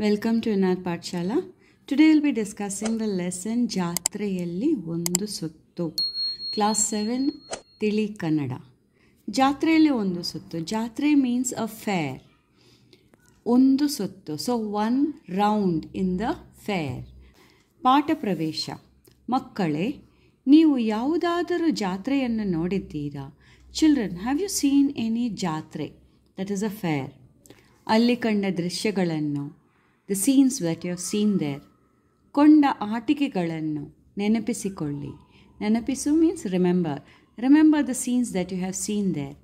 Welcome to Vinad Pathshala. Today we'll be discussing the lesson ಜಾತ್ರೆಯಲ್ಲಿ ಒಂದು ಸುತ್ತು. Class 7 ತಿಳಿ ಕನ್ನಡ. ಜಾತ್ರೆಯಲ್ಲಿ ಒಂದು ಸುತ್ತು. ಜಾತ್ರೆ means a fair. ಒಂದು ಸುತ್ತು. So one round in the fair. ಪಾಠ ಪ್ರವೇಶ. ಮಕ್ಕಳೇ, ನೀವು ಯಾವುದಾದರೂ ಜಾತ್ರೆಯನ್ನು ನೋಡಿದ್ದೀರಾ? Children, have you seen any ಜಾತ್ರೆ? That is a fair. ಅಲ್ಲಿ ಕಂಡ ದೃಶ್ಯಗಳನ್ನು, the scenes that you have seen there. ಕೊಂಡ ಆಟಿಕೆಗಳನ್ನು ನೆನಪಿಸಿಕೊಳ್ಳಿ. ನೆನಪಿಸು means remember. Remember the scenes that you have seen there.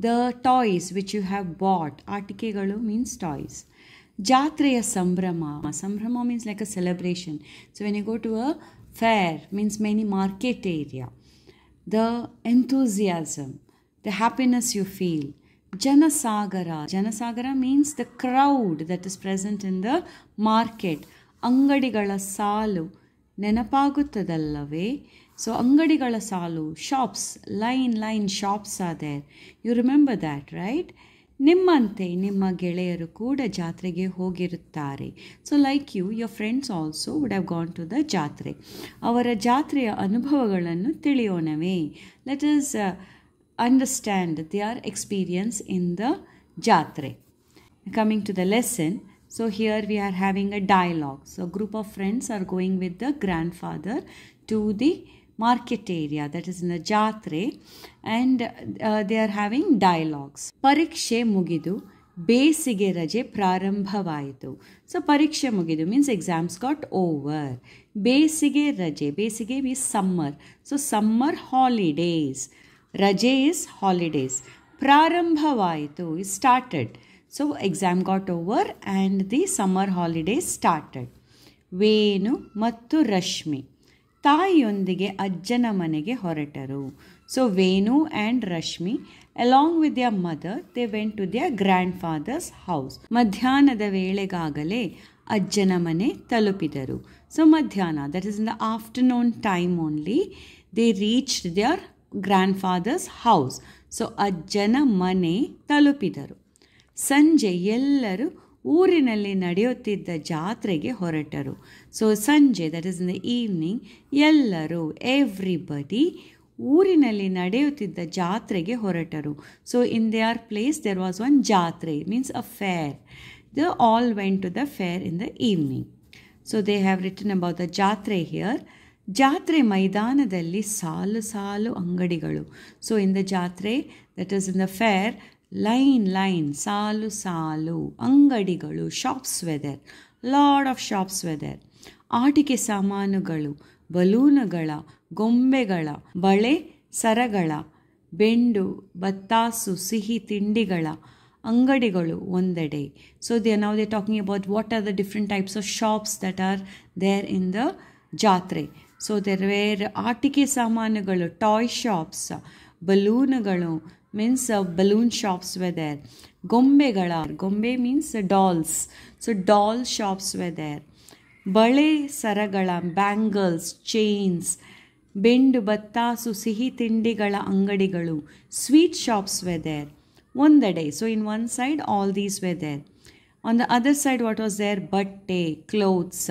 The toys which you have bought. ಆಟಿಕೆಗಳು means toys. ಜಾತ್ರೆಯ ಸಂಭ್ರಮ. ಸಂಭ್ರಮ means like a celebration. So when you go to a fair means many market area. The enthusiasm, the happiness you feel. Janasagara. Janasagara means the crowd that is present in the market. ಅಂಗಡಿಗಳ ಸಾಲು ನೆನಪಾಗುತ್ತದಲ್ಲವೇ? So ಅಂಗಡಿಗಳ ಸಾಲು, shops, line shops are there. You remember that, right? ನಿಮ್ಮಂತೆ ನಿಮ್ಮ ಗೆಳೆಯರು ಕೂಡ ಜಾತ್ರೆಗೆ ಹೋಗಿರುತ್ತಾರೆ. So like you, your friends also would have gone to the ಜಾತ್ರೆ. ಅವರ ಜಾತ್ರೆಯ ಅನುಭವಗಳನ್ನು ತಿಳಿಯೋಣವೇ? Let us understand their experience in the jatre. Coming to the lesson, so here we are having a dialogue. So a group of friends are going with the grandfather to the market area, that is in the jatre, and they are having dialogues. ಪರೀಕ್ಷೆ ಮುಗಿದು ಬೇಸಿಗೆ ರಜೆ ಪ್ರಾರಂಭವಾಯಿತು. So ಪರೀಕ್ಷೆ ಮುಗಿದು means exams got over. ಬೇಸಿಗೆ ರಜೆ, ಬೇಸಿಗೆ means summer. So summer holidays. ರಜೆ is holidays. ಪ್ರಾರಂಭವಾಯಿತು is started. So exam got over and the summer holidays started. Venu ಮತ್ತು ರಶ್ಮಿ ತಾಯಿಯೊಂದಿಗೆ ಅಜ್ಜನ ಮನೆಗೆ ಹೊರಟರು. So Venu and Rashmi along with their mother they went to their grandfather's house. ಮಧ್ಯಾಹ್ನದ ವೇಳೆಗಾಗಲೇ ಅಜ್ಜನ ಮನೆ ತಲುಪಿದರು. So ಮಧ್ಯಾಹ್ನ, that is in the afternoon time only, they reached their grandfather's house. So ಅಜ್ಜನ ಮನೆ ತಲುಪಿದರು. ಸಂಜೆ ಎಲ್ಲರೂ ಊರಿನಲ್ಲಿ ನಡೆಯುತ್ತಿದ್ದ ಜಾತ್ರೆಗೆ ಹೊರಟರು. ಸೊ ಸಂಜೆ, that is in the evening, ಎಲ್ಲರೂ, ಎವ್ರಿಬಡಿ, ಊರಿನಲ್ಲಿ ನಡೆಯುತ್ತಿದ್ದ ಜಾತ್ರೆಗೆ ಹೊರಟರು. So in their place there was one ಜಾತ್ರೆ means a fair. They all went to the fair in the evening. So they have written about the ಜಾತ್ರೆ here. ಜಾತ್ರೆ ಮೈದಾನದಲ್ಲಿ ಸಾಲು ಸಾಲು ಅಂಗಡಿಗಳು. ಸೊ ಇನ್ ದ ಜಾತ್ರೆ, that is in the fair, line ಸಾಲು ಸಾಲು ಅಂಗಡಿಗಳು, shops were there, lot of shops were there. ಆಟಿಕೆ ಸಾಮಾನುಗಳು, ಬಲೂನುಗಳ, ಗೊಂಬೆಗಳ, ಬಳೆ ಸರಗಳ, ಬೆಂಡು ಬತ್ತಾಸು, ಸಿಹಿ ತಿಂಡಿಗಳ ಅಂಗಡಿಗಳು ಒಂದೆಡೆ. So now they're talking about what are the different types of shops that are there in the ಜಾತ್ರೆ. ಸೊ there were ಆಟಿಕೆ ಸಾಮಾನುಗಳು, ಟಾಯ್ ಶಾಪ್ಸ್, ಬಲೂನುಗಳು means balloon shops were there. ಗೊಂಬೆ means dolls, so doll shops were there. ಬಳೆ ಸರಗಳ, bangles, chains, ಬೆಂಡು ಬತ್ತಾಸು, ಸಿಹಿ ತಿಂಡಿಗಳ ಅಂಗಡಿಗಳು, sweet shops were there. ಒಂದೆಡೆ, so in one side all these were there. On the other side what was there? ಬಟ್ಟೆ, clothes,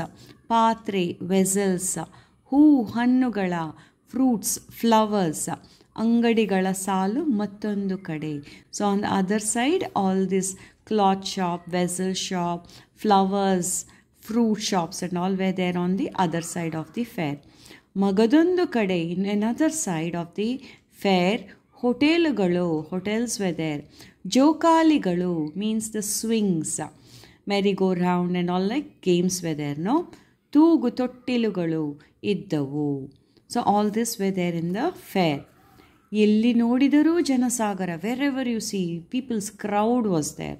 ಪಾತ್ರೆ, vessels, ಹೂ ಹಣ್ಣುಗಳ, fruits, flowers, ಅಂಗಡಿಗಳ ಸಾಲು ಮತ್ತೊಂದು ಕಡೆ. So on the other side all this cloth shop, vessel shop, flowers, fruit shops and all were there on the other side of the fair. ಮಗದೊಂದು ಕಡೆ, in another side of the fair, ಹೋಟೆಲ್ಗಳು, hotels were there. ಜೋಕಾಲಿಗಳು means the swings, merry go round and all like games were there, no. ತೂಗು ತೊಟ್ಟಿಲುಗಳು ಇದ್ದವು. So all this were there in the fair. ಎಲ್ಲಿ ನೋಡಿದರೂ ಜನಸಾಗರ, wherever you see peoples crowd was there.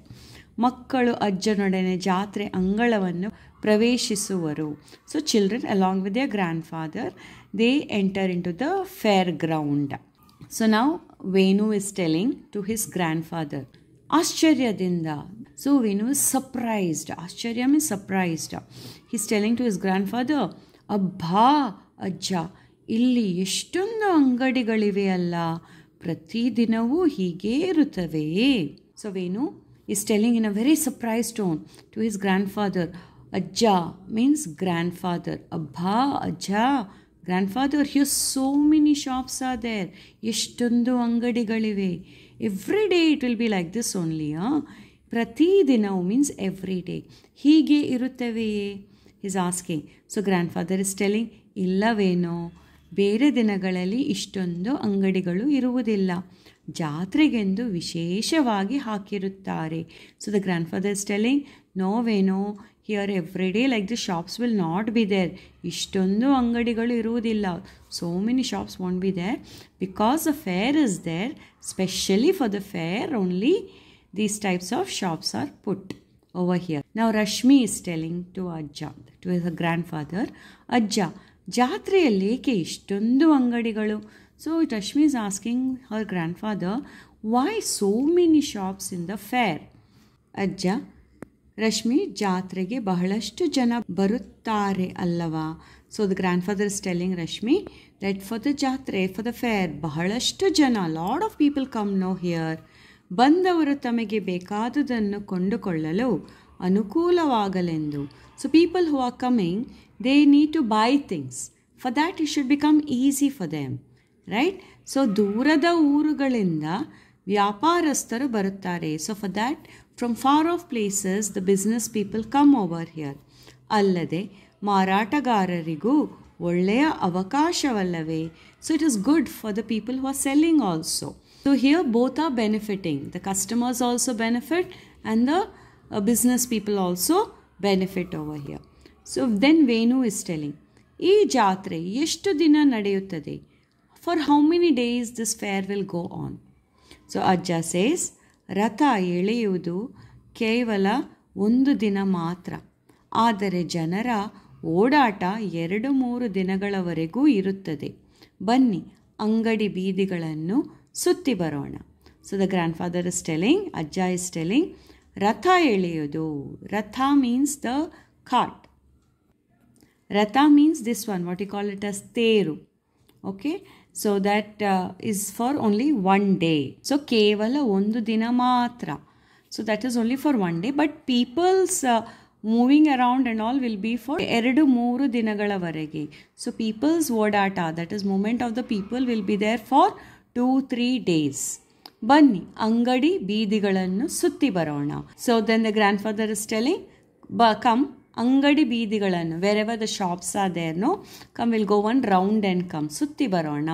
ಮಕ್ಕಳು ಅಜ್ಜನೊಡನೆ ಜಾತ್ರೆ ಅಂಗಳವನ್ನು ಪ್ರವೇಶಿಸುವರು. So children along with their grandfather they enter into the fair ground. So ನಾವು Venu is telling to his grandfather. ಆಶ್ಚರ್ಯದಿಂದ, ಸೊ ವೇಣು ಇಸ್ ಸರ್ಪ್ರೈಸ್ಡ್. ಆಶ್ಚರ್ಯ means surprised. He's telling to his grandfather, ಅಬ್ಬಾ ಅಜ್ಜ, ಇಲ್ಲಿ ಎಷ್ಟೊಂದು ಅಂಗಡಿಗಳಿವೆ ಅಲ್ಲ, ಪ್ರತಿದಿನವೂ ಹೀಗೇ ಇರುತ್ತವೆ. So Venu is telling in a very surprised tone to his grandfather, Ajja means grandfather. Abba, Ajja, grandfather. Here so many shops are there. ಎಷ್ಟೊಂದು ಅಂಗಡಿಗಳಿವೆ. Every day it will be like this only. ಪ್ರತಿದಿನವು means every day. ಹೀಗೆ ಇರುತ್ತವೆಯೇ? He is asking. So grandfather is telling, ಇಲ್ಲವೇನೋ, ಬೇರೆ ದಿನಗಳಲ್ಲಿ ಇಷ್ಟೊಂದು ಅಂಗಡಿಗಳು ಇರುವುದಿಲ್ಲ, ಜಾತ್ರೆಗೆಂದು ವಿಶೇಷವಾಗಿ ಹಾಕಿರುತ್ತಾರೆ. So the grandfather is telling, ನೋವೇನೋ, here every day like the shops will not be there. ಇಷ್ಟೊಂದು ಅಂಗಡಿಗಳು ಇರುವುದಿಲ್ಲ. So many shops won't be there because the fair is there. Specially for the fair only these types of shops are put over here. Now Rashmi is telling to Ajja, to her grandfather, Ajja, ಜಾತ್ರೆಯಲ್ಲಿ ಏಕೆ ಇಷ್ಟೊಂದು ಅಂಗಡಿಗಳು? So Rashmi is asking her grandfather, why so many shops in the fair? ಅಜ್ಜ, ರಶ್ಮಿ, ಜಾತ್ರೆಗೆ ಬಹಳಷ್ಟು ಜನ ಬರುತ್ತಾರೆ ಅಲ್ಲವಾ? So the grandfather is telling Rashmi that for the ಜಾತ್ರೆ, for the fair, ಬಹಳಷ್ಟು ಜನ, lot of people come now here. ಬಂದವರು ತಮಗೆ ಬೇಕಾದುದನ್ನು ಕೊಂಡುಕೊಳ್ಳಲು ಅನುಕೂಲವಾಗಲೆಂದು. So people who are coming, they need to buy things. For that it should become easy for them, right? So ದೂರದ ಊರುಗಳಿಂದ ವ್ಯಾಪಾರಸ್ಥರು ಬರುತ್ತಾರೆ. So for that from far off places the business people come over here. ಅಲ್ಲದೆ ಮಾರಾಟಗಾರರಿಗೂ ಒಳ್ಳೆಯ ಅವಕಾಶವಲ್ಲವೇ? So it is good for the people who are selling also. So here both are benefiting. The customers also benefit and the business people also benefit over here. So then Venu is telling, ಈ ಜಾತ್ರೆ ಎಷ್ಟು ದಿನ ನಡೆಯುತ್ತದೆ? For how many days this fair will go on? So Ajja says, ರಥ ಎಳೆಯುವುದು ಕೇವಲ ಒಂದು ದಿನ ಮಾತ್ರ, ಆದರೆ ಜನರ ಓಡಾಟ 2-3 ದಿನಗಳವರೆಗೂ ಇರುತ್ತದೆ. ಬನ್ನಿ ಅಂಗಡಿ ಬೀದಿಗಳನ್ನು ಸುತ್ತಿ ಬರೋಣ. So the grandfather is telling, ಅಜ್ಜ ಇಸ್ ಟೆಲಿಂಗ್, ರಥ ಎಳೆಯೋದು. ರಥ ಮೀನ್ಸ್ ದ ಕಾರ್ಟ್. ರಥ means this one, what you call it as ತೇರು. Okay, so that is for only 1 day. So ಕೇವಲ ಒಂದು ದಿನ ಮಾತ್ರ. So that is only for 1 day. But peoples moving around and all will be for 2-3 ದಿನಗಳವರೆಗೆ. So peoples ಓಡಾಟ, that is movement of the people will be there ಫಾರ್ 2-3 days. ಬನ್ನಿ ಅಂಗಡಿ ಬೀದಿಗಳನ್ನು ಸುತ್ತಿ ಬರೋಣ. So then the grand father is telling, come ಅಂಗಡಿ ಬೀದಿಗಳನ್ನು, wherever the shops are there, no, come we'll go 1 round and come, ಸುತ್ತಿ ಬರೋಣ.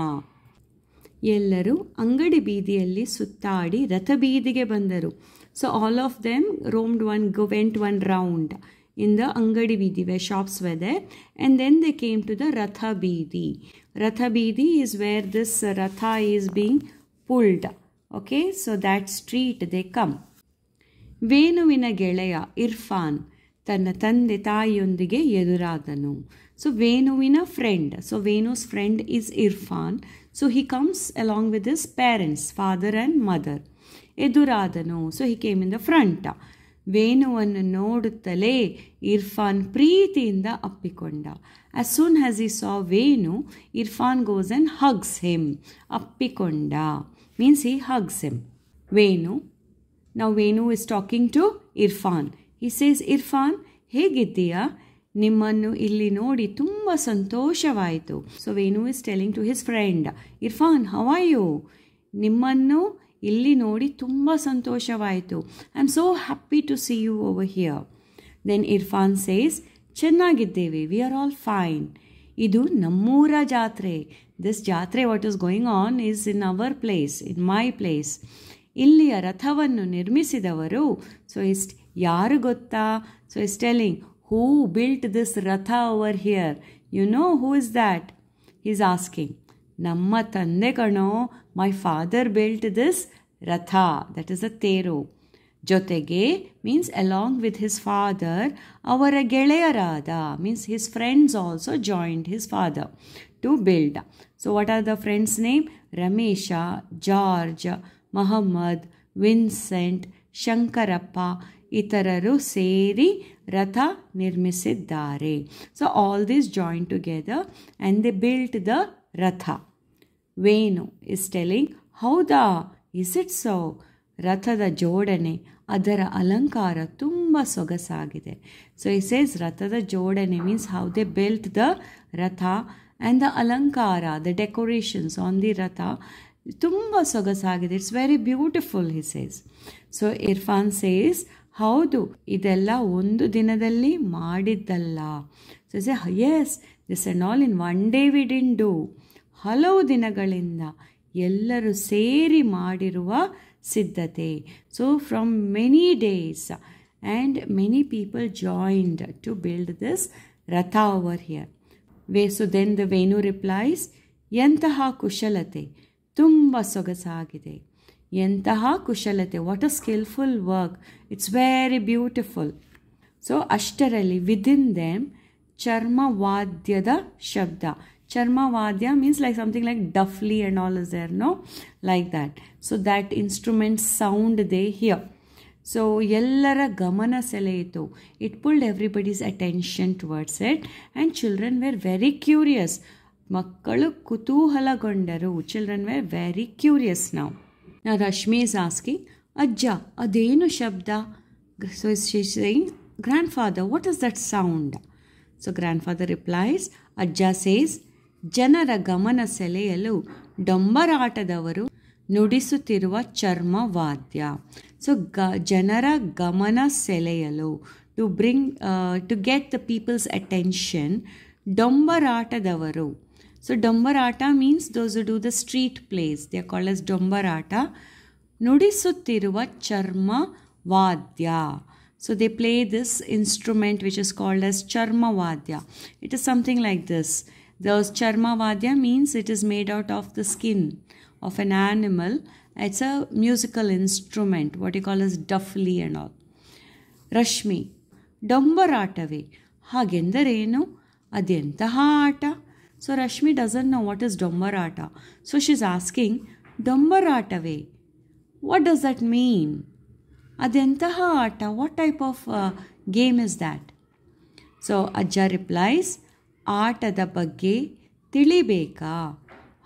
ಎಲ್ಲರೂ ಅಂಗಡಿ ಬೀದಿಯಲ್ಲಿ ಸುತ್ತಾಡಿ ರಥ ಬೀದಿಗೆ ಬಂದರು. So all of them roamed went 1 round in the Angadi Bidi where shops were there, and then they came to the Ratha Bidi. Ratha Bidi is where this Ratha is being pulled. Okay, so that street they come. ವೇಣುವಿನ ಗೆಳೆಯ ಇರ್ಫಾನ್ ತನ್ನ ತಂದೆ ತಾಯಿಯೊಂದಿಗೆ ಎದುರಾದನು. So ವೇಣುವಿನ friend, so Venu's friend is Irfan. So he comes along with his parents, father and mother. ಎದುರಾದನು, so he came in the front. ವೇಣುವನ್ನು ನೋಡುತ್ತಲೇ ಇರ್ಫಾನ್ ಪ್ರೀತಿಯಿಂದ ಅಪ್ಪಿಕೊಂಡ. As soon as he saw Venu, Irfan goes and hugs him. Appikonda means he hugs him. Venu. Now Venu is talking to Irfan. He says, Irfan, ಹೇಗಿದ್ದೀಯಾ? ನಿಮ್ಮನ್ನು ಇಲ್ಲಿ ನೋಡಿ ತುಂಬ ಸಂತೋಷವಾಯಿತು. So Venu is telling to his friend, Irfan, how are you? ನಿಮ್ಮನ್ನು ಇಲ್ಲಿ ನೋಡಿ ತುಂಬ ಸಂತೋಷವಾಯಿತು. I am so happy to see you over here. Then Irfan says, ಚೆನ್ನಾಗಿದ್ದೇವೆ, ವಿ ಆರ್ ಆಲ್ ಫೈನ್. ಇದು ನಮ್ಮೂರ ಜಾತ್ರೆ. ದಿಸ್ ಜಾತ್ರೆ what is going on is in our place, in my place. ಇಲ್ಲಿಯ ರಥವನ್ನು ನಿರ್ಮಿಸಿದವರು ಸೊ ಇಸ್ ಯಾರು ಗೊತ್ತಾ? So is telling, who built this ರಥ over here? You know who is that? Is asking. ನಮ್ಮ ತಂದೆ ಕಣೋ, ಮೈ ಫಾದರ್ ಬಿಲ್ಟ್ ದಿಸ್ ರಥ, ದಟ್ ಇಸ್ ಅ ತೇರು. ಜೊತೆಗೆ means along with his father, ಅವರ ಗೆಳೆಯರಾದ means his friends also joined his father to build. So what are the friends name? Ramesha, George, Mohammed, Vincent, Shankarappa ಇತರರು ಸೇರಿ ರಥ ನಿರ್ಮಿಸಿದ್ದಾರೆ. So all this join together and they built the ರಥ. Venu is telling, ಹೌದಾ? Is it so? ರಥದ ಜೋಡಣೆ, ಅದರ ಅಲಂಕಾರ ತುಂಬ ಸೊಗಸಾಗಿದೆ. ಸೊ ಇಟ್ ಸೇಸ್ ರಥದ ಜೋಡಣೆ means how they built the ರಥ ಆ್ಯಂಡ್ ದ ಅಲಂಕಾರ, ದ ಡೆಕೋರೇಷನ್ಸ್ ಆನ್ ದಿ ರಥ ತುಂಬ ಸೊಗಸಾಗಿದೆ. It's very beautiful he says. So Irfan says ಹೌದು, ಇದೆಲ್ಲ ಒಂದು ದಿನದಲ್ಲಿ ಮಾಡಿದ್ದಲ್ಲ. So say yes, this and all in one day we didn't do. ಹಲವು ದಿನಗಳಿಂದ ಎಲ್ಲರೂ ಸೇರಿ ಮಾಡಿರುವ ಸಿದ್ಧತೆ. So from many days and many people joined to build this ರಥ over here. So then the Venu replies, ಎಂತಹ ಕುಶಲತೆ, ತುಂಬ ಸೊಗಸಾಗಿದೆ. ಎಂತಹ ಕುಶಲತೆ, what a skilful work, it's very beautiful. So ಅಷ್ಟರಲ್ಲಿ ವಿದಿನ್ ದೆಮ್ ಚರ್ಮವಾದ್ಯದ ಶಬ್ದ. Charmavadya means like something like duffly and all is there, no? Like that. So that instrument sound they hear. So ಎಲ್ಲರ ಗಮನ ಸೆಳೆಯಿತು. It pulled everybody's attention towards it and children were very curious. ಮಕ್ಕಳು ಕುತೂಹಲಗೊಂಡರು. Children were very curious now. Now Rashmi is asking, ಅಜ್ಜ ಅದೇನು ಶಬ್ದ? So she's saying, grandfather, what is that sound? So grandfather replies, ಅಜ್ಜ says, ಜನರ ಗಮನ ಸೆಳೆಯಲು ಡೊಂಬರಾಟದವರು ನುಡಿಸುತ್ತಿರುವ ಚರ್ಮವಾದ್ಯ. So ಜನರ ಗಮನ ಸೆಳೆಯಲು, to get the peoples attention, ಡೊಂಬರಾಟದವರು. ಸೊ ಡೊಂಬರಾಟ means those do the street plays, they are called as ಡೊಂಬರಾಟ. ನುಡಿಸುತ್ತಿರುವ ಚರ್ಮವಾದ್ಯ. So they play this instrument which is called as Charmavadya. It is something like this. The Charmavadya means it is made out of the skin of an animal. It's a musical instrument, what you call as duffly and all. Rashmi, ಡೊಂಬರಾಟವೇ, ಹಾಗೆಂದರೇನು? ಅದೆಂತಹ ಆಟ? So Rashmi doesn't know what is ಡೊಂಬರಾಟ. So she's asking, ಡೊಂಬರಾಟವೇ, what does that mean? ಅದೆಂತಹ ಆಟ? What type of game is that? So ಅಜ್ಜ replies, ಆಟದ ಬಗ್ಗೆ ತಿಳಿಬೇಕಾ?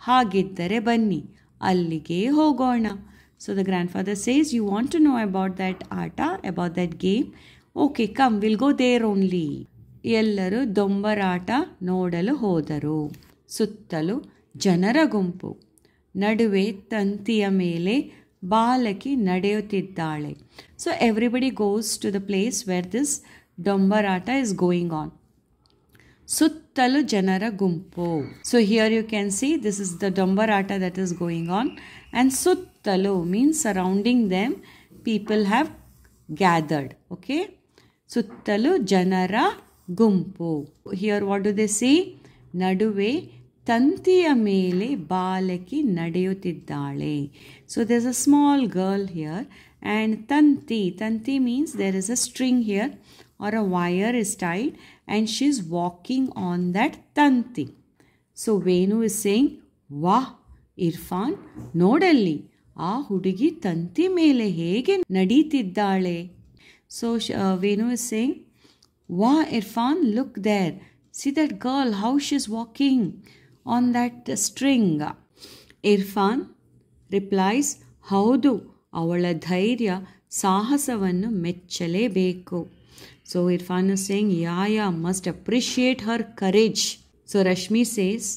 ಹಾಗಿದ್ದರೆ ಬನ್ನಿ, ಅಲ್ಲಿಗೆ ಹೋಗೋಣ. So the grand father says, you want to know about that ಆಟ, about that game? Okay, come, we'll go there only. ಎಲ್ಲರೂ ಡೊಂಬರಾಟ ನೋಡಲು ಹೋದರು. ಸುತ್ತಲೂ ಜನರ ಗುಂಪು. ನಡುವೆ ತಂತಿಯ ಮೇಲೆ ಬಾಲಕಿ ನಡೆಯುತ್ತಿದ್ದಾಳೆ. So everybody goes to the place where this ಡೊಂಬರಾಟ ಇಸ್ ಗೋಯಿಂಗ್ ಆನ್. ಸುತ್ತಲೂ ಜನರ ಗುಂಪು. So here you can see this is the ಡೊಂಬರಾಟ that is going on. And ಸುತ್ತಲೂ means surrounding them people have gathered. Okay, ಸುತ್ತಲೂ ಜನರ ಗುಂಪು. Here what do they see? ನಡುವೆ ತಂತಿಯ ಮೇಲೆ ಬಾಲಕಿ ನಡೆಯುತ್ತಿದ್ದಾಳೆ. So there is a small girl here and ತಂತಿ means there is a string here or a wire is tied and she is walking on that tanti. So Venu is saying, ವಾಹ್ ಇರ್ಫಾನ್, ನೋಡಲ್ಲಿ ಆ ಹುಡುಗಿ ತಂತಿ ಮೇಲೆ ಹೇಗೆ ನಡೀತಿದ್ದಾಳೆ. ಸೊ Venu is saying, ವಾಹ್ Irfan, look there, see that girl, how she is walking on that string. ಇರ್ಫಾನ್ replies, ಹೌದು, ಅವಳ ಧೈರ್ಯ ಸಾಹಸವನ್ನು ಮೆಚ್ಚಲೇಬೇಕು. So Irfan is saying, yeah must appreciate her courage. So Rashmi says,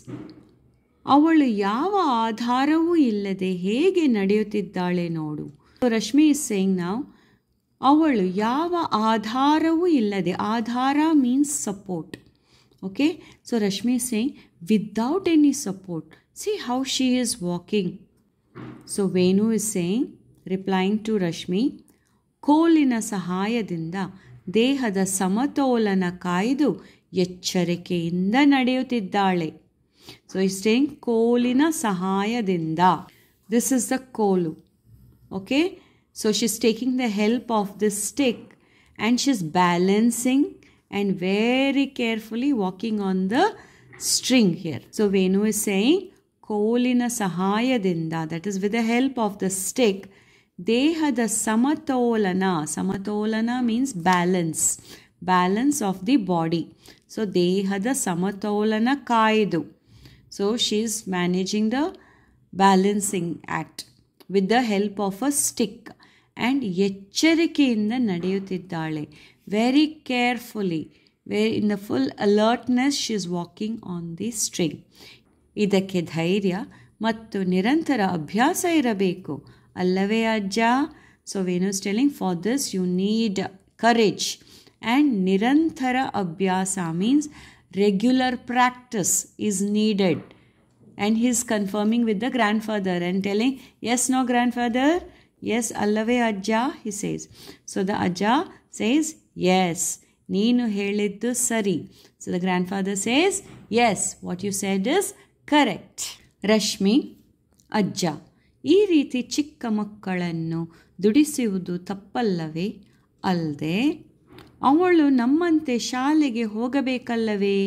ಅವಳು ಯಾವ ಆಧಾರವೂ ಇಲ್ಲದೆ ಹೇಗೆ ನಡೆಯುತ್ತಿದ್ದಾಳೆ ನೋಡು. ಸೊ ರಶ್ಮಿ ಇಸ್ ಸೇಯಿಂಗ್ ನಾವು, ಅವಳು ಯಾವ ಆಧಾರವೂ ಇಲ್ಲದೆ, ಆಧಾರ means support. Okay, so Rashmi is saying, without any support, see how she is walking. So Venu is saying, replying to Rashmi, ಕೋಲಿನ ಸಹಾಯದಿಂದ ದೇಹದ ಸಮತೋಲನ ಕಾಯ್ದು ಎಚ್ಚರಿಕೆಯಿಂದ ನಡೆಯುತ್ತಿದ್ದಾಳೆ. ಸೊ ಇಸ್ ಸೇಯಿಂಗ್ ಕೋಲಿನ ಸಹಾಯದಿಂದ. ದಿಸ್ ಇಸ್ ದ ಕೋಲು. Okay, so she is taking the help of this stick and she is balancing and very carefully walking on the string here. So Venu is saying, ಕೋಲಿನ ಸಹಾಯದಿಂದ, that is with the help of the stick, ದೇಹದ ಸಮತೋಲನ. ಸಮತೋಲನ means balance of the body. So ದೇಹದ ಸಮತೋಲನ ಕಾಯ್ದು. So she is managing the balancing act with the help of a stick. And ಎಚ್ಚರಿಕೆಯಿಂದ ನಡೆಯುತ್ತಿದ್ದಾಳೆ. Very carefully, in the full alertness she is walking on the string. ಇದಕ್ಕೆ ಧೈರ್ಯ ಮತ್ತು ನಿರಂತರ ಅಭ್ಯಾಸ ಇರಬೇಕು ಅಲ್ಲವೇ ಅಜ್ಜ? So Venu is telling for this you need courage and ನಿರಂತರ ಅಭ್ಯಾಸ means regular practice is needed. And he is confirming with the grandfather and telling, yes, no grandfather, yes, allave ajja, he says. So the ajja says, yes, neenu heliddu sari. So the grandfather says, yes, what you said is correct. Rashmi, ಅಜ್ಜ, ಈ ರೀತಿ ಚಿಕ್ಕ ಮಕ್ಕಳನ್ನು ದುಡಿಸುವುದು ತಪ್ಪಲ್ಲವೇ? ಅಲ್ಲದೆ ಅವಳು ನಮ್ಮಂತೆ ಶಾಲೆಗೆ ಹೋಗಬೇಕಲ್ಲವೇ?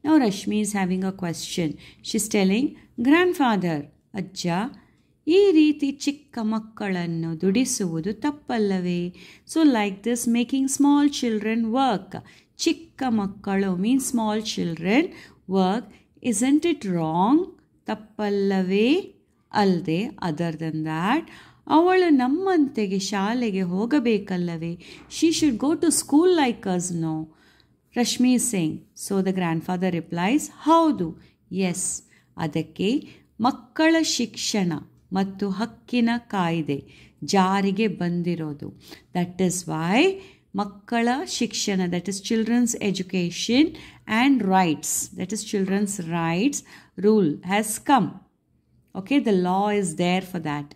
Now Rashmi is having a question. She's telling, grandfather, ಅಜ್ಜ, ಈ ರೀತಿ ಚಿಕ್ಕ ಮಕ್ಕಳನ್ನು ದುಡಿಸುವುದು ತಪ್ಪಲ್ಲವೇ? So like this, making small children work. ಚಿಕ್ಕ ಮಕ್ಕಳು means small children work. Isn't it wrong? ತಪ್ಪಲ್ಲವೇ? ಅಲ್ಲದೆ ಅದರ್ ದನ್ ದ್ಯಾಟ್ ಅವಳು ನಮ್ಮಂತೆಗೆ ಶಾಲೆಗೆ ಹೋಗಬೇಕಲ್ಲವೇ? She should go to school like us, no? Rashmi is saying. So the grand father replies, ಹೌದು, yes. ಅದಕ್ಕೆ ಮಕ್ಕಳ ಶಿಕ್ಷಣ ಮತ್ತು ಹಕ್ಕಿನ ಕಾಯ್ದೆ ಜಾರಿಗೆ ಬಂದಿರೋದು. ದಟ್ ಈಸ್ ವೈ ಮಕ್ಕಳ ಶಿಕ್ಷಣ, that is childrens education and rights, that is childrens rights rule has come. Okay, the law is there for that.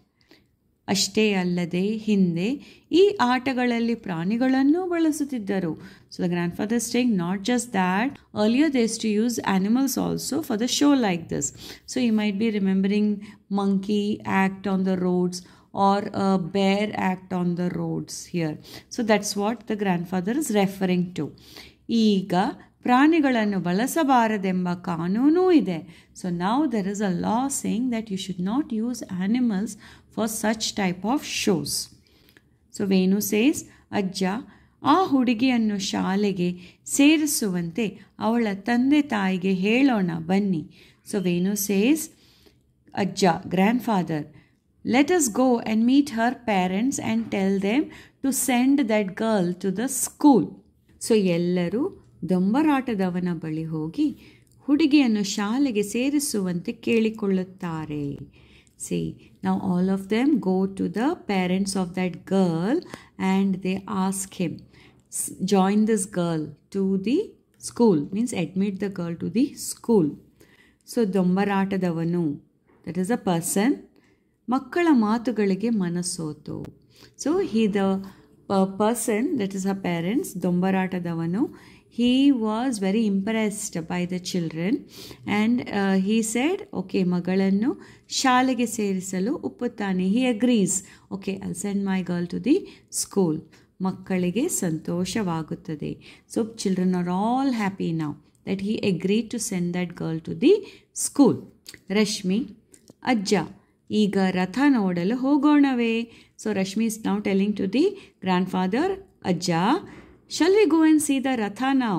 ಅಷ್ಟೇ ಅಲ್ಲದೆ ಹಿಂದೆ ಈ ಆಟಗಳಲ್ಲಿ ಪ್ರಾಣಿಗಳನ್ನು ಬಳಸುತ್ತಿದ್ದರು. So the grand father staying, not just that, earlier they used to use animals also for the show like this. So you might be remembering monkey act on the roads or a bear act on the roads here. So that's what the grandfather is referring to. ಈಗ ಪ್ರಾಣಿಗಳನ್ನು ಬಳಸಬಾರದೆಂಬ ಕಾನೂನೂ ಇದೆ. So now there is a law saying that you should not use animals for such type of shows. So Venu says, ಅಜ್ಜ, ಆ ಹುಡುಗಿಯನ್ನು ಶಾಲೆಗೆ ಸೇರಿಸುವಂತೆ ಅವಳ ತಂದೆ ತಾಯಿಗೆ ಹೇಳೋಣ ಬನ್ನಿ. ಸೊ ವೇಣು ಸೇಸ್, ಅಜ್ಜ, grandfather, let us go and meet her parents and tell them to send that girl to the school. So ಎಲ್ಲರೂ ದೊಂಬರಾಟದವನ ಬಳಿ ಹೋಗಿ ಹುಡುಗಿಯನ್ನು ಶಾಲೆಗೆ ಸೇರಿಸುವಂತೆ ಕೇಳಿಕೊಳ್ಳುತ್ತಾರೆ. See, now all of them go to the parents of that girl and they ask him, join this girl to the school, means admit the girl to the school. So ದೊಂಬರಾಟದವನು, that is a person, ಮಕ್ಕಳ ಮಾತುಗಳಿಗೆ ಮನಸೋತು. So the person, that is her parents, ದೊಂಬರಾಟದವನು, he was very impressed by the children and he said, okay, ಮಗಳನ್ನು ಶಾಲೆಗೆ ಸೇರಿಸಲು ಒಪ್ಪುತ್ತಾನೆ. he agrees, okay, I'll send my girl to the school. ಮಕ್ಕಳಿಗೆ ಸಂತೋಷವಾಗುತ್ತದೆ. So children are all happy now that he agreed to send that girl to the school. Rashmi, ಅಜ್ಜ, ಈಗ ರಥ ನೋಡಲು ಹೋಗೋಣವೇ? So Rashmi is now telling to the grandfather, ಅಜ್ಜ, shall we go and see the ratha now?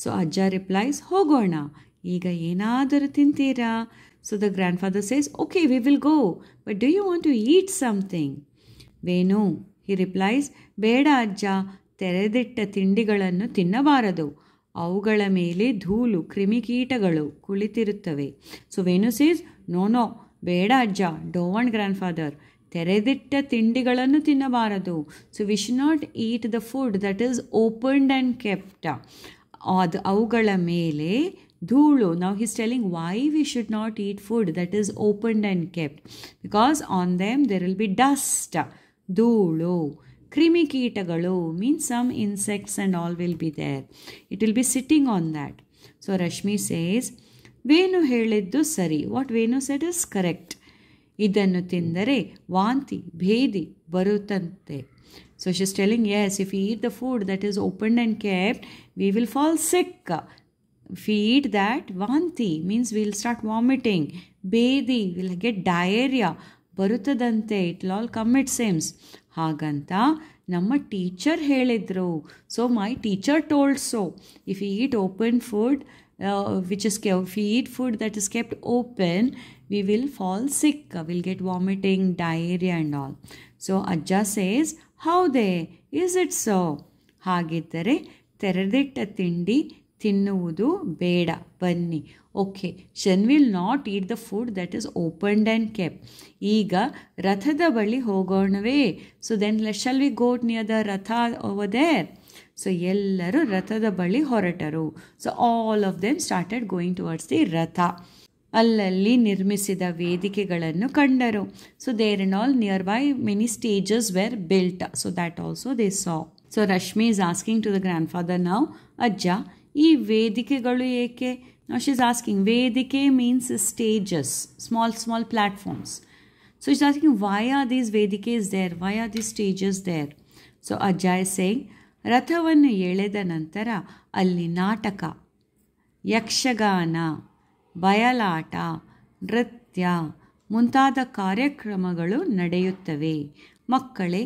So Ajja replies, ಹೋಗೋಣ. ಈಗ ಏನಾದರೂ ತಿಂತೀರಾ? So the grandfather says, okay, we will go, but do you want to eat something? Venu, he replies, ಬೇಡ ಅಜ್ಜ, ತೆರೆದಿಟ್ಟ ತಿಂಡಿಗಳನ್ನು ತಿನ್ನಬಾರದು. ಅವುಗಳ ಮೇಲೆ ಧೂಳು, ಕ್ರಿಮಿಕೀಟಗಳು ಕುಳಿತಿರುತ್ತವೆ. ಸೊ ವೇಣು ಸೇಸ್, ನೋ, ಬೇಡ ಅಜ್ಜ, ಡೋಂಟ್ ವಾಂಟ್ ಗ್ರ್ಯಾಂಡ್ಫಾದರ್. ತೆರೆದಿಟ್ಟ ತಿಂಡಿಗಳನ್ನು ತಿನ್ನಬಾರದು. So we should not eat the food that is opened and kept. ಅವುಗಳ ಮೇಲೆ ಧೂಳು. ನಾವು he's telling why we should not eat food that is opened and kept, because on them there will be dust, ಧೂಳು, ಕ್ರಿಮಿಕೀಟಗಳು, means some insects and all will be there. It will be sitting on that. So Rashmi says, Venu ಹೇಳಿದ್ದು ಸರಿ. What Venu said is correct. ಇದನ್ನು ತಿಂದರೆ ವಾಂತಿ, ಭೇದಿ ಬರುತ್ತಂತೆ. So she is telling, yes, if we eat the food that is opened and kept, we will fall sick. If we eat that, vanti means we will start vomiting. Bedi, we will get diarrhea. ಬರುತ್ತದಂತೆ, it all come it seems. ಹಾಗಂತ ನಮ್ಮ teacher ಹೇಳಿದರು. So my teacher told so. If you eat open food, if we eat food that is kept open, we will fall sick, we'll get vomiting, diarrhea and all. So Ajja says, how they? Is it so? ಹಾಗಿದ್ದರೆ ತೆರೆದಿಟ್ಟ ತಿಂಡಿ ತಿನ್ನುವುದು ಬೇಡ ಬನ್ನಿ. Okay, shun will not eat the food that is opened and kept. ಈಗ ರಥದ ಬಳಿ ಹೋಗೋಣವೇ? So then shall we go near the ratha over there? So ಎಲ್ಲರೂ ರಥದ ಬಳಿ ಹೊರಟರು. So all of them started going towards the ratha. ಅಲ್ಲಲ್ಲಿ ನಿರ್ಮಿಸಿದ ವೇದಿಕೆಗಳನ್ನು ಕಂಡರು. So there and all nearby many stages were built. So that also they saw. So Rashmi is asking to the grand father now, ಅಜ್ಜ ಈ ವೇದಿಕೆಗಳು ಏಕೆ? Now she is asking. Vedike means stages, small platforms. So she is asking, why are these ವೇದಿಕೆಸ್ there? Why are these stages there? So ajja is saying, ರಥವನ್ನು ಎಳೆದ ನಂತರ ಅಲ್ಲಿ ನಾಟಕ, ಯಕ್ಷಗಾನ, ಬಯಲಾಟ, ನೃತ್ಯ ಮುಂತಾದ ಕಾರ್ಯಕ್ರಮಗಳು ನಡೆಯುತ್ತವೆ. ಮಕ್ಕಳೇ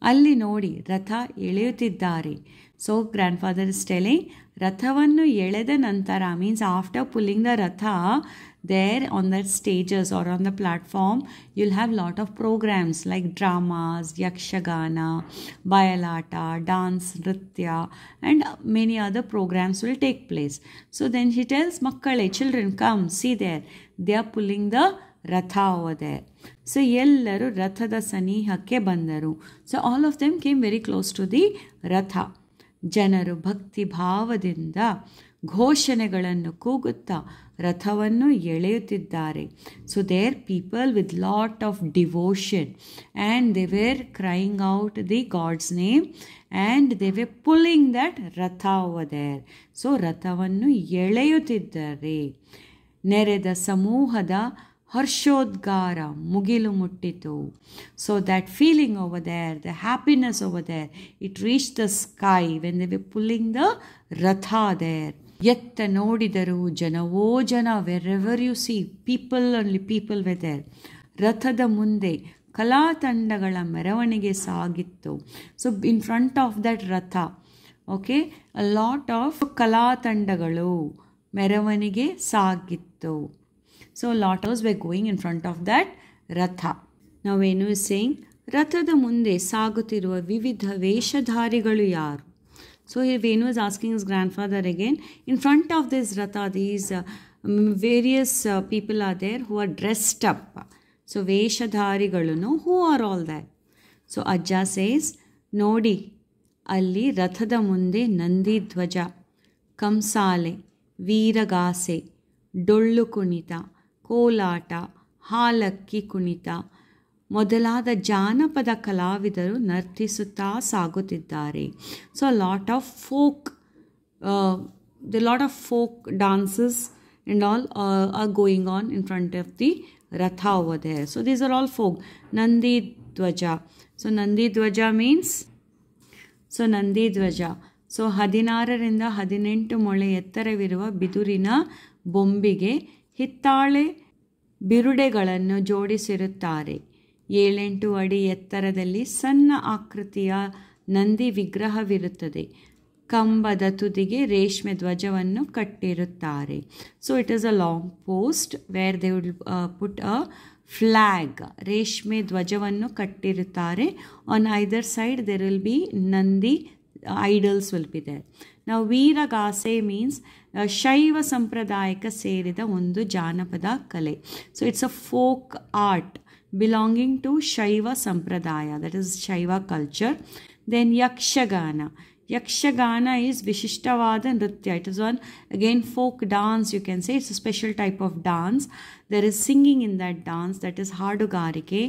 ಅಲ್ಲಿ ನೋಡಿ, ರಥ ಎಳೆಯುತ್ತಿದ್ದಾರೆ. So grand father is telling, ರಥವನ್ನು ಎಳೆದ ನಂತರ means after pulling the ratha, there on that stages or on the platform you'll have lot of programs like dramas, yakshagana, bayalata, dance, nritya and many other programs will take place. So then he tells, makkale, children, come see there, they are pulling the ratha over there. So ellaru rathada sanihakke bandaru. So all of them came very close to the ratha. ಜನರು ಭಕ್ತಿ ಭಾವದಿಂದ ಘೋಷಣೆಗಳನ್ನು ಕೂಗುತ್ತಾ ರಥವನ್ನು ಎಳೆಯುತ್ತಿದ್ದಾರೆ. So there people with lot of devotion and they were crying out the god's name and they were pulling that ratha over there. So ರಥವನ್ನು ಎಳೆಯುತ್ತಿದ್ದಾರೆ. ನೆರೆದ ಸಮೂಹದ ಹರ್ಷೋದ್ಗಾರ ಮುಗಿಲು ಮುಟ್ಟಿತು. So that feeling over there, the happiness over there, it reach the sky when they were pulling the ratha there. ಎತ್ತ ನೋಡಿದರು ಜನವೋ ಜನ, wherever you see people only people were there. ರಥದ ಮುಂದೆ ಕಲಾ ತಂಡಗಳ ಮೆರವಣಿಗೆ ಸಾಗಿತ್ತು. So in front of that ratha, okay, a lot of ಕಲಾ ತಂಡಗಳು ಮೆರವಣಿಗೆ ಸಾಗಿತ್ತು. So lotters were going in front of that ratha. Now Venu is saying, ರಥದ ಮುಂದೆ ಸಾಗುತ್ತಿರುವ ವಿವಿಧ ವೇಷಧಾರಿಗಳು ಯಾರು? So here Venu is asking his grandfather again, in front of this ratha these various people are there who are dressed up. So ವೇಷಧಾರಿಗಳು, who are all that? So Ajja says, ನೋಡಿ ಅಲ್ಲಿ ರಥದ ಮುಂದೆ ನಂದಿ ಧ್ವಜ, ಕಂಸಾಲೆ, ವೀರಗಾಸೆ, ಡೊಳ್ಳು ಕುಣಿತ, ಕೋಲಾಟ, ಹಾಲಕ್ಕಿ ಕುಣಿತ ಮೊದಲಾದ ಜಾನಪದ ಕಲಾವಿದರು ನರ್ತಿಸುತ್ತಾ ಸಾಗುತ್ತಿದ್ದಾರೆ. So lot of folk dances and all are going on in front of the ratha over there. So these are all folk. Nandi Dwaja. So Nandi Dwaja means, so Nandi Dwaja. So 16ರಿಂದ 18 ಮೊಳೆ ಎತ್ತರವಿರುವ ಬಿದುರಿನ ಬೊಂಬಿಗೆ ಹಿತ್ತಾಳೆ ಬಿರುಡೆಗಳನ್ನು ಜೋಡಿಸಿರುತ್ತಾರೆ. 7-8 ಅಡಿ ಎತ್ತರದಲ್ಲಿ ಸಣ್ಣ ಆಕೃತಿಯ ನಂದಿ ವಿಗ್ರಹವಿರುತ್ತದೆ. ಕಂಬದ ತುದಿಗೆ ರೇಷ್ಮೆ ಧ್ವಜವನ್ನು ಕಟ್ಟಿರುತ್ತಾರೆ. So it is a long post where they would put a flag. ರೇಷ್ಮೆ ಧ್ವಜವನ್ನು ಕಟ್ಟಿರುತ್ತಾರೆ. On either side there will be Nandi idols will be there. Now Veeragase means ಶೈವ ಸಂಪ್ರದಾಯಕ್ಕೆ ಸೇರಿದ ಒಂದು ಜಾನಪದ ಕಲೆ. So it's a folk art belonging to Shaiva Sampradaya, that is Shaiva culture. Then Yakshagana. Yakshagana is Vishishtavada Nritya. It is one, again, folk dance, you can say. It's a special type of dance. There is singing in that dance, that is Hadugarike,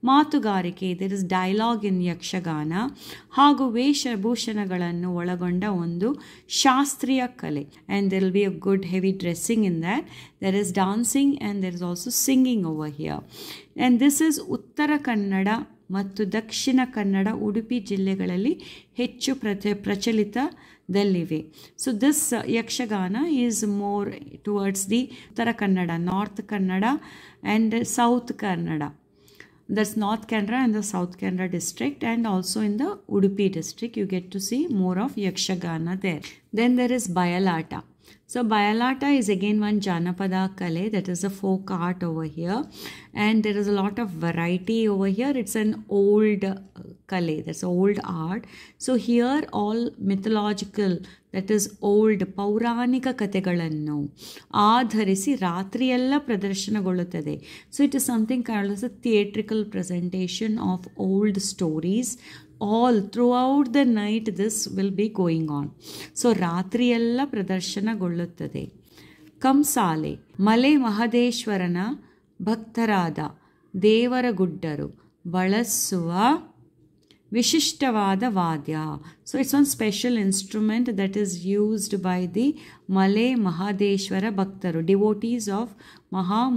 Matugarike. There is dialogue in Yakshagana. ಹಾಗೂ ವೇಷಭೂಷಣಗಳನ್ನು ಒಳಗೊಂಡ ಒಂದು ಶಾಸ್ತ್ರೀಯ ಕಲೆ. And there will be a good heavy dressing in that. There is dancing and there is also singing over here. And this is Uttara Kannada ಮತ್ತು ದಕ್ಷಿಣ ಕನ್ನಡ, ಉಡುಪಿ ಜಿಲ್ಲೆಗಳಲ್ಲಿ ಹೆಚ್ಚು ಪ್ರಚಲಿತದಲ್ಲಿವೆ. So this Yakshagana is more towards the Uttara Kannada, north Kannada and south Kannada. That's north Kannada and the South Kannada district, and also in the Udupi district you get to see more of Yakshagana there. Then there is Bayalata. So Bayalata is again one Janapada Kale, that is a folk art over here, and there is a lot of variety over here. It's an old Kale, that's old art. So here all mythological, that is old ಪೌರಾಣಿಕ ಕಥೆಗಳನ್ನು ಆಧರಿಸಿ ರಾತ್ರಿಯೆಲ್ಲ ಪ್ರದರ್ಶನಗೊಳ್ಳುತ್ತದೆ. So it is something called as a theatrical presentation of old stories. All throughout the night this will be going on. So ರಾತ್ರಿಯೆಲ್ಲ ಪ್ರದರ್ಶನಗೊಳ್ಳುತ್ತದೆ. ಕಂಸಾಲೆ, ಮಲೆ ಮಹದೇಶ್ವರನ ಭಕ್ತರಾದ ದೇವರಗುಡ್ಡರು ಬಳಸುವ ವಿಶಿಷ್ಟವಾದ ವಾದ್ಯ. So it's one special instrument that is used by the Male Mahadeshwara ಭಕ್ತರು, devotees of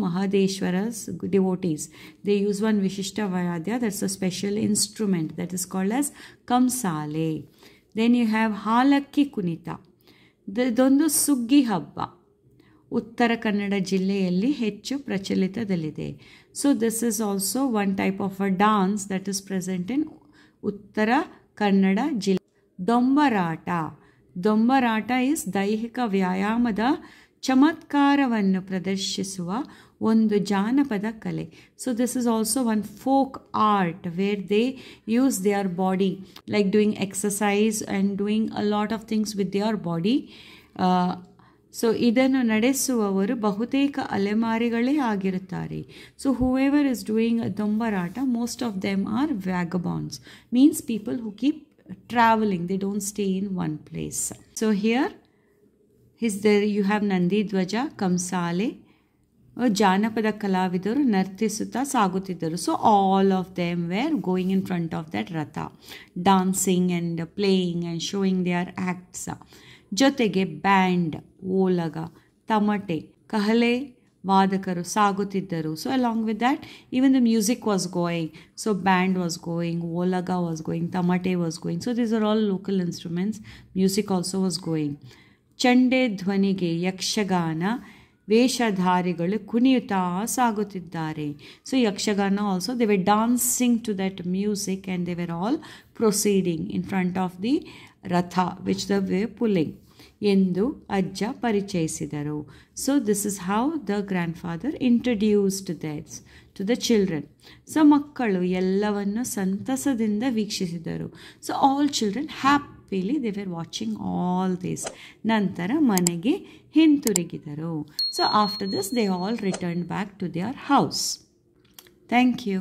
Mahadeshwara's devotees. They use one vishishta vadya, that's a special instrument that is called as Kamsale. Then you have Halakki Kunitha. ಇದೊಂದು ಸುಗ್ಗಿ ಹಬ್ಬ ಉತ್ತರ ಕನ್ನಡ ಜಿಲ್ಲೆಯಲ್ಲಿ ಹೆಚ್ಚು ಪ್ರಚಲಿತದಲ್ಲಿದೆ. So this is also one type of a dance that is present in Uttara Kannada ಜಿಲ್ಲೆ. ದೊಂಬರಾಟ. ದೊಂಬರಾಟ ಇಸ್ ದೈಹಿಕ ವ್ಯಾಯಾಮದ ಚಮತ್ಕಾರವನ್ನು ಪ್ರದರ್ಶಿಸುವ ಒಂದು ಜಾನಪದ ಕಲೆ. So this is also one folk art where they use their body, like doing exercise and doing a lot of things with their body. So ಇದನ್ನು ನಡೆಸುವವರು ಬಹುತೇಕ ಅಲೆಮಾರಿಗಳೇ ಆಗಿರುತ್ತಾರೆ. So whoever is doing Dombarata, most of them are vagabonds, means people who keep traveling, they don't stay in one place. So here you have Nandi Dwaja, Kamsale, ಜಾನಪದ ಕಲಾವಿದರು ನರ್ತಿಸುತ್ತಾ ಸಾಗುತ್ತಿದ್ದರು. So all of them were going in front of that ratha, dancing and playing and showing their acts. ಜೊತೆಗೆ band, ಓಲಗ, ತಮಟೆ, ಕಹಲೆ ವಾದಕರು ಸಾಗುತ್ತಿದ್ದರು. So along with that even the music was going. So band was going, olaga was going, tamate was going. So these are all local instruments. Music also was going. ಚಂಡೆ ಧ್ವನಿಗೆ ಯಕ್ಷಗಾನ ವೇಷಧಾರಿಗಳು ಕುಣಿಯುತ್ತಾ ಸಾಗುತ್ತಿದ್ದಾರೆ. So Yakshagana also they were dancing to that music and they were all proceeding in front of the ratha which the way pulling ಎಂದು ಅಜ್ಜ ಪರಿಚಯಿಸಿದರು. So this is how the grand father introduced that's to the children. So ಮಕ್ಕಳು ಎಲ್ಲವನ್ನು ಸಂತಸದಿಂದ ವೀಕ್ಷಿಸಿದರು. So all children happily they were watching all this. ನಂತರ ಮನೆಗೆ ಹಿಂತಿರುಗಿದರು. So after this they all return back to their house. Thank you.